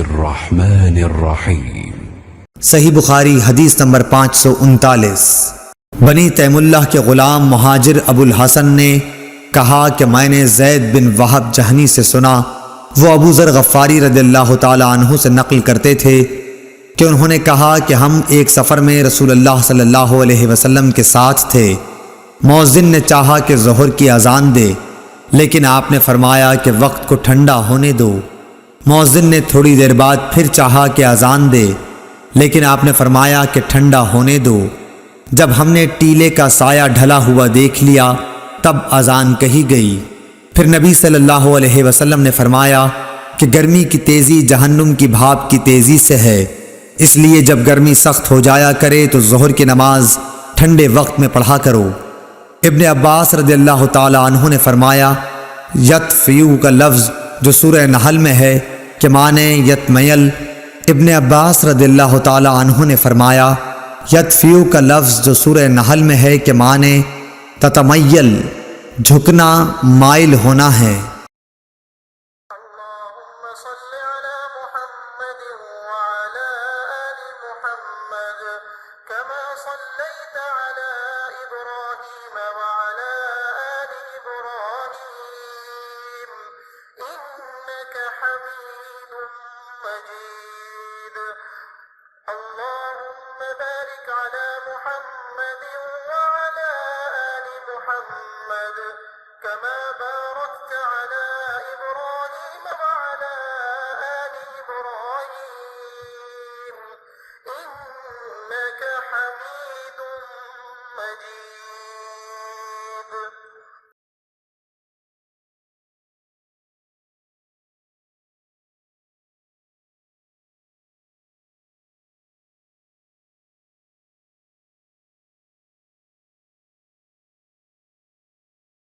الرحمن الرحیم۔ صحیح بخاری حدیث نمبر 539۔ بنی تیم اللہ کے غلام مہاجر ابو الحسن نے کہا کہ میں نے زید بن وہب جہنی سے سنا، وہ ابو ذر غفاری رضی اللہ تعالی عنہ سے نقل کرتے تھے کہ انہوں نے کہا کہ ہم ایک سفر میں رسول اللہ صلی اللہ علیہ وسلم کے ساتھ تھے۔ مؤذن نے چاہا کہ ظہر کی اذان دے، لیکن آپ نے فرمایا کہ وقت کو ٹھنڈا ہونے دو۔ مؤذن نے تھوڑی دیر بعد پھر چاہا کہ اذان دے، لیکن آپ نے فرمایا کہ ٹھنڈا ہونے دو۔ جب ہم نے ٹیلے کا سایہ ڈھلا ہوا دیکھ لیا تب اذان کہی گئی۔ پھر نبی صلی اللہ علیہ وسلم نے فرمایا کہ گرمی کی تیزی جہنم کی بھاپ کی تیزی سے ہے، اس لیے جب گرمی سخت ہو جایا کرے تو ظہر کی نماز ٹھنڈے وقت میں پڑھا کرو۔ ابن عباس رضی اللہ تعالی عنہ نے فرمایا یطفیو کا لفظ جو سورہ نحل میں ہے کہ معنی یتمیل۔ ابن عباس رضی اللہ تعالی عنہ نے فرمایا یطفیو کا لفظ جو سورہ نحل میں ہے کہ معنی تتمیل، جھکنا، مائل ہونا ہے۔ اللهم صل على محمد وعلى آل محمد كما صليت على إبراهيم وعلى آل إبراهيم إنك حميد مجيد اللهم بارك على محمد وعلى آل محمد كما باركت على إبراهيم وعلى آل إبراهيم إنك حميد مجيد